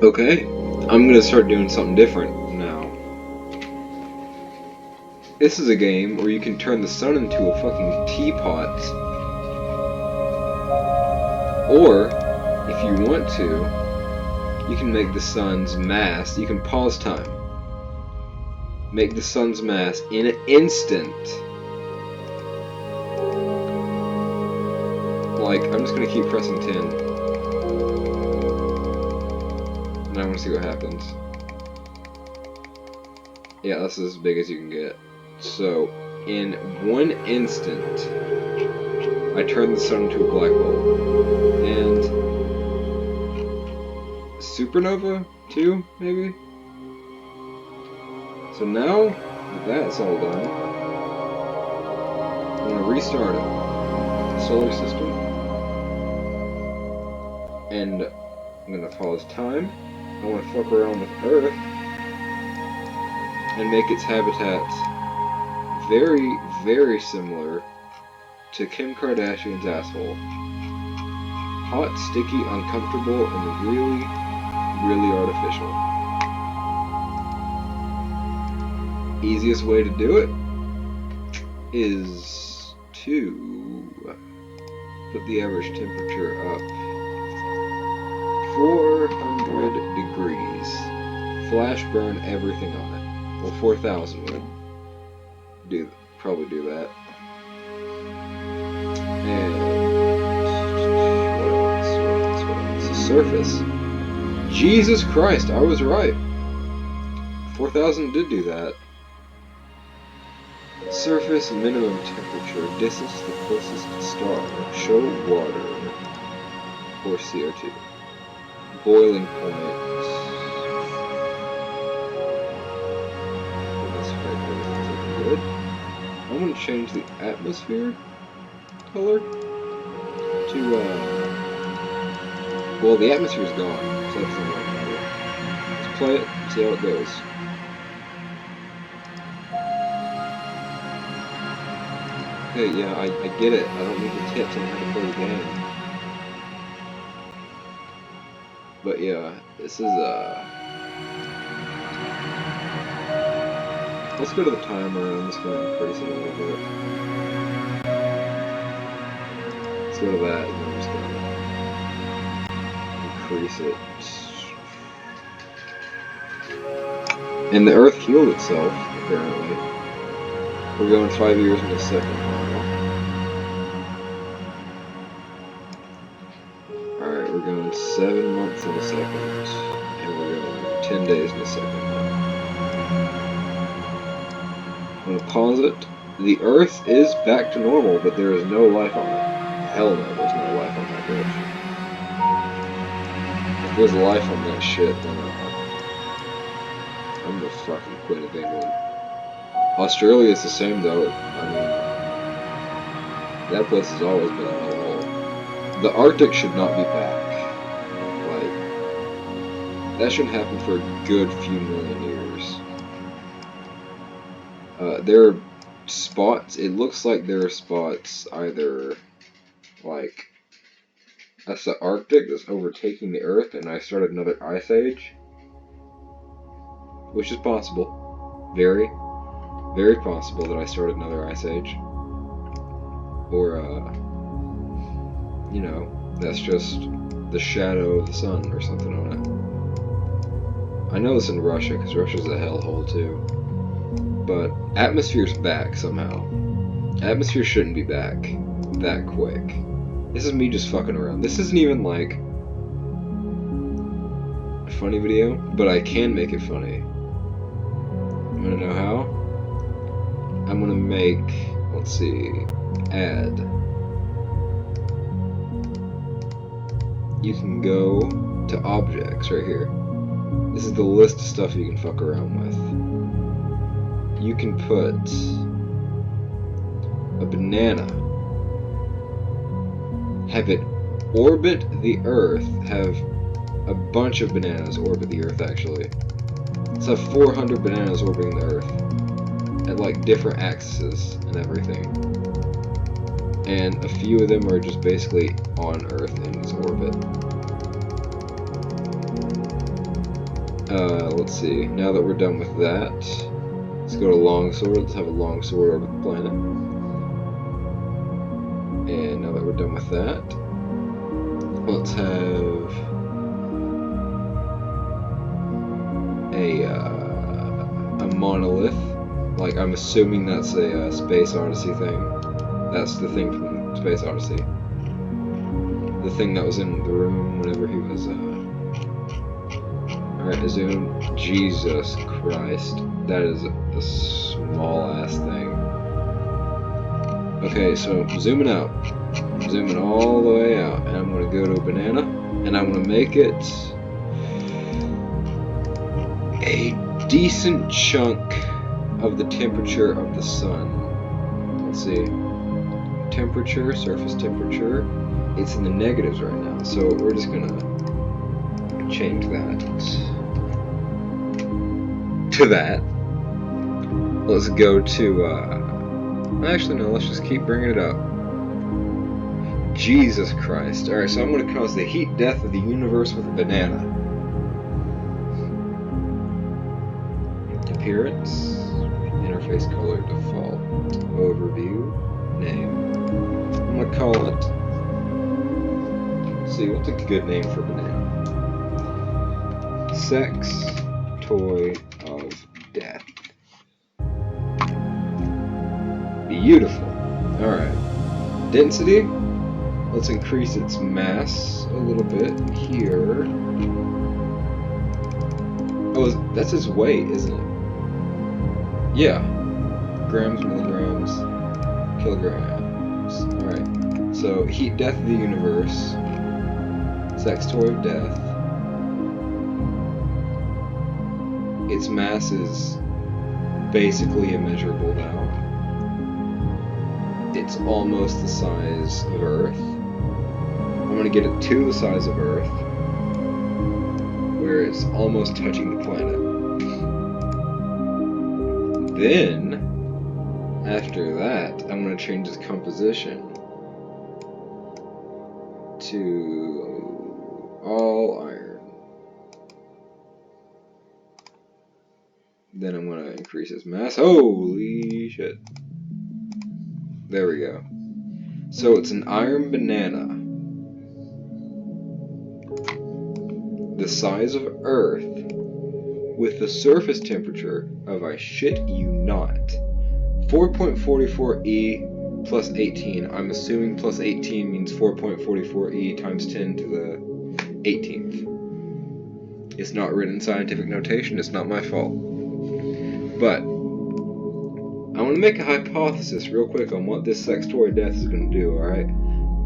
Okay, I'm gonna start doing something different now. This is a game where you can turn the sun into a fucking teapot. Or, if you want to, you can make the sun's mass, you can pause time. Make the sun's mass in an instant. Like, I'm just gonna keep pressing 10. And I wanna see what happens. Yeah, that's as big as you can get. So, in one instant, I turn the sun into a black hole. And supernova, too, maybe? So now, that that's all done, I'm gonna restart it. The solar system. And I'm gonna pause time. I wanna fuck around with Earth and make its habitat very, very similar to Kim Kardashian's asshole. Hot, sticky, uncomfortable, and really, really artificial. Easiest way to do it is to put the average temperature up 400 degrees. Flash burn everything on it. Well, 4,000 would probably do that. And what else? The surface. Jesus Christ, I was right. 4,000 did do that. Surface minimum temperature, distance to the closest star, show water, or CO2. Boiling point. That's right, everything's looking good. I'm going to change the atmosphere color to, well, the atmosphere's gone, so that's not right color. Let's play it, see how it goes. Okay, yeah, I get it. I don't need the tips on how to play the game. But yeah, this is, let's go to the timer and I'm just going to increase it a little bit. Let's go to that and then I'm just going to increase it. And the Earth healed itself, apparently. We're going 5 years in a second now. Alright, we're going 7 months in a second. And we're going 10 days in a second now. I'm going to pause it. The Earth is back to normal, but there is no life on it. Hell no, there's no life on that bitch. If there's life on that shit, then I'm gonna fucking quit of England. Australia is the same though. I mean, that place has always been a hellhole. The Arctic should not be back. Like, that shouldn't happen for a good few million years. There are spots, it looks like there are spots either, like, that's the Arctic that's overtaking the Earth and I started another ice age. Which is possible. Very, very possible that I started another ice age. Or, you know, that's just the shadow of the sun or something on it. I know this in Russia, because Russia's a hellhole too. But atmosphere's back somehow. Atmosphere shouldn't be back that quick. This is me just fucking around. This isn't even like a funny video, but I can make it funny. You wanna know how? I'm gonna make, let's see, add. You can go to objects right here. This is the list of stuff you can fuck around with. You can put a banana, have it orbit the Earth, have a bunch of bananas orbit the Earth actually. Let's have 400 bananas orbiting the Earth at like different axes and everything. And a few of them are just basically on Earth in its orbit. Let's see. Now that we're done with that, let's go to longsword. Let's have a longsword over the planet. And now that we're done with that, let's have a monolith. Like, I'm assuming that's a Space Odyssey thing. That's the thing from Space Odyssey. The thing that was in the room whenever he was, Alright, zoom. Jesus Christ. That is a small-ass thing. Okay, so I'm zooming out. I'm zooming all the way out. And I'm going to go to a banana. And I'm going to make it a decent chunk of the temperature of the sun. Let's see. Temperature, surface temperature. It's in the negatives right now. So we're just going to change that to that. Let's go to, actually no, let's just keep bringing it up. Jesus Christ. Alright, so I'm going to cause the heat death of the universe with a banana. Appearance, interface color default, overview, name. I'm going to call it, let's see, what's a good name for a banana? Sex toy of death. Beautiful. Alright. Density. Let's increase its mass a little bit here. Oh, that's its weight, isn't it? Yeah. Grams, milligrams, kilograms. Alright. So, heat death of the universe. Sex toy of death. Its mass is basically immeasurable now. It's almost the size of Earth. I'm going to get it to the size of Earth, where it's almost touching the planet. Then, after that, I'm going to change its composition to all iron. Then I'm going to increase its mass. Holy shit. There we go. So it's an iron banana. The size of Earth with the surface temperature of, I shit you not, 4.44 E plus 18. I'm assuming plus 18 means 4.44 E times 10 to the 18th. It's not written in scientific notation. It's not my fault. But I want to make a hypothesis real quick on what this sex toy of death is going to do, alright?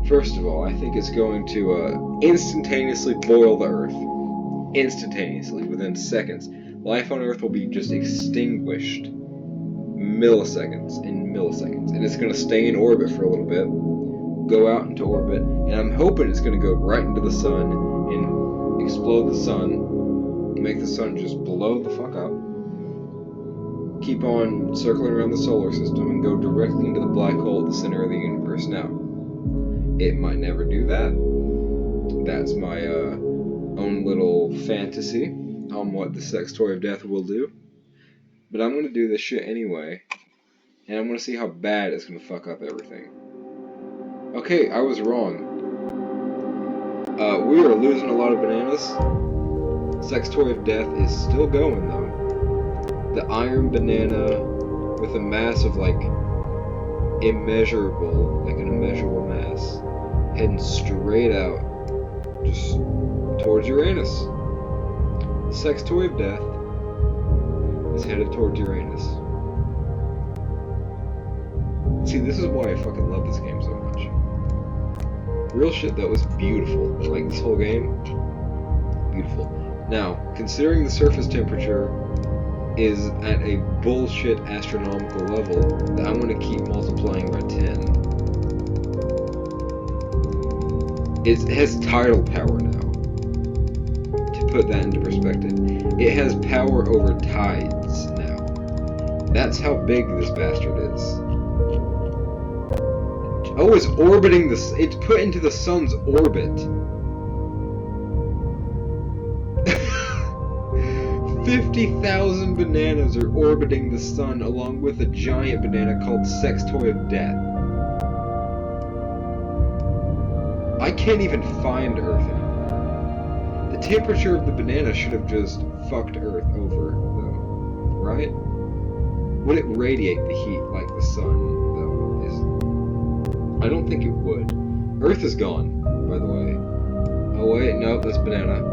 First of all, I think it's going to instantaneously boil the Earth. Instantaneously, within seconds. Life on Earth will be just extinguished. Milliseconds. And it's going to stay in orbit for a little bit. Go out into orbit. And I'm hoping it's going to go right into the sun and explode the sun. Make the sun just blow the fuck up. Keep on circling around the solar system and go directly into the black hole at the center of the universe. Now, it might never do that. That's my own little fantasy on what the sex toy of death will do. But I'm going to do this shit anyway. And I'm going to see how bad it's going to fuck up everything. Okay, I was wrong. We are losing a lot of bananas. Sex toy of death is still going though. The iron banana with a mass of like immeasurable, like an immeasurable mass, heading straight out, just towards Uranus. The sex toy of death is headed towards Uranus. See, this is why I fucking love this game so much. Real shit, that was beautiful. Like, this whole game, beautiful. Now, considering the surface temperature is at a bullshit astronomical level that I'm going to keep multiplying by 10. It has tidal power now. To put that into perspective, it has power over tides now. That's how big this bastard is. Oh, it's orbiting the... It's put into the sun's orbit. 50,000 bananas are orbiting the sun along with a giant banana called Sex Toy of Death. I can't even find Earth anymore. The temperature of the banana should have just fucked Earth over, though, right? Would it radiate the heat like the sun, though? I don't think it would. Earth is gone, by the way. Oh wait, no, that's banana.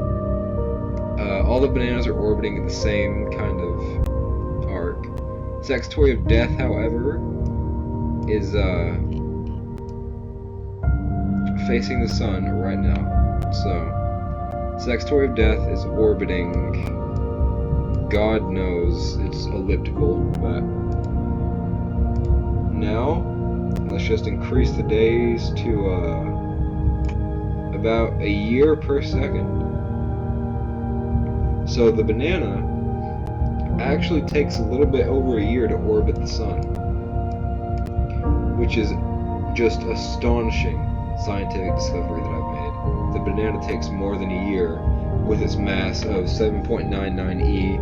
All the bananas are orbiting in the same kind of arc. Sex Toy of Death, however, is facing the sun right now. So, Sex Toy of Death is orbiting. God knows it's elliptical, but now let's just increase the days to about a year per second. So the banana actually takes a little bit over a year to orbit the sun, which is just astonishing scientific discovery that I've made. The banana takes more than a year with its mass of 7.99 E.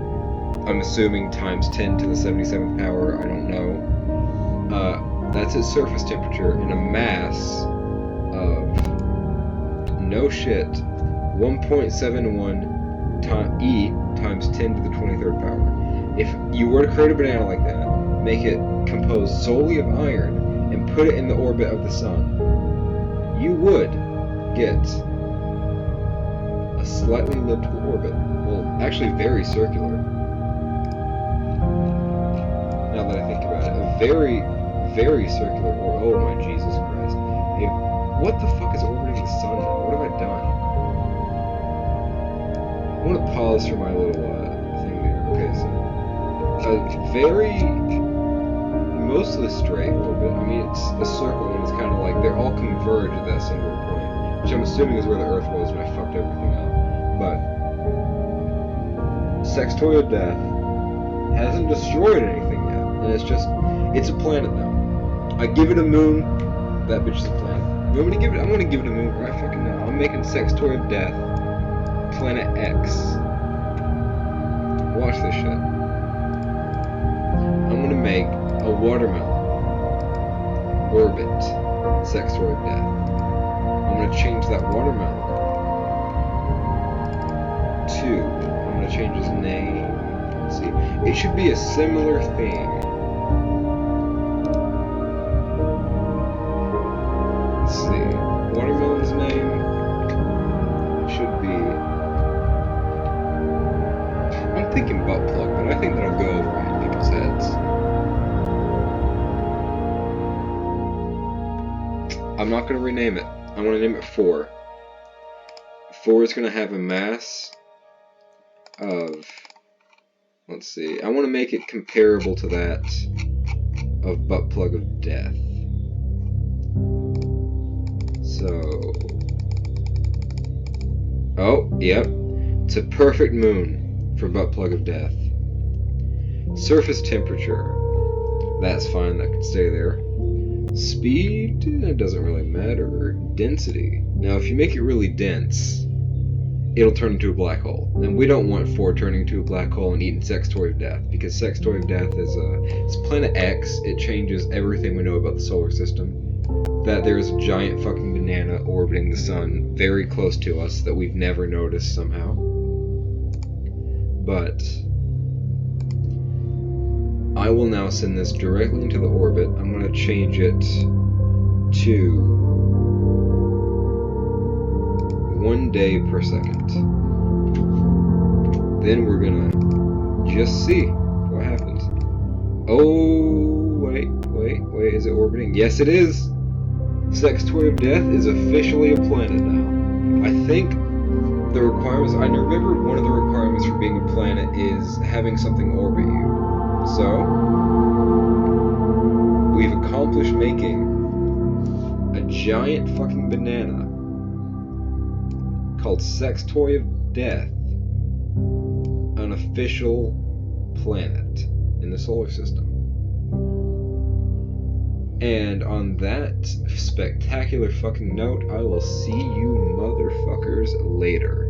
I'm assuming times 10 to the 77th power, I don't know. That's its surface temperature and a mass of, no shit, 1.71 E times 10 to the 23rd power. If you were to create a banana like that, make it composed solely of iron, and put it in the orbit of the sun, you would get a slightly elliptical orbit. Well, actually very circular. Now that I think about it, a very, very circular orbit. Oh my Jesus Christ. Hey, what the fuck is orbiting the sun now? What have I done? I want to pause for my little thing there. Okay, so a very mostly straight orbit. I mean, it's a circle and it's kind of like they're all converge at that singular point, which I'm assuming is where the Earth was when I fucked everything up. But Sex Toy of Death hasn't destroyed anything yet, and it's a planet now. I give it a moon, that bitch is a planet. You want me to give it? I'm gonna give it a moon right fucking now. I'm making Sex Toy of Death Planet X. Watch this shit. I'm gonna make a watermelon orbit Sex Toy of Death. I'm gonna change that watermelon to, I'm gonna change his name. Let's see. It should be a similar theme. Let's see. Watermelon's name should be, I'm thinking butt plug, but I think that'll go over in people's heads. I'm not going to rename it. I want to name it 4. 4 is going to have a mass of, let's see, I want to make it comparable to that of Butt Plug of Death. So, oh, yep, it's a perfect moon for Butt Plug of Death. Surface temperature, that's fine, that can stay there. Speed, it doesn't really matter. Density, now if you make it really dense, it'll turn into a black hole. And we don't want 4 turning into a black hole and eating Sex Toy of Death, because Sex Toy of Death is it's Planet X. It changes everything we know about the solar system. That there's a giant fucking banana orbiting the sun very close to us that we've never noticed somehow. But I will now send this directly into the orbit. I'm going to change it to 1 day per second. Then we're going to just see what happens. Oh, wait, is it orbiting? Yes, it is! Sex Toy of Death is officially a planet now. I think the requirements, I remember one of the requirements for being a planet is having something orbit you. So, we've accomplished making a giant fucking banana called Sex Toy of Death an official planet in the solar system. And on that spectacular fucking note, I will see you motherfuckers later.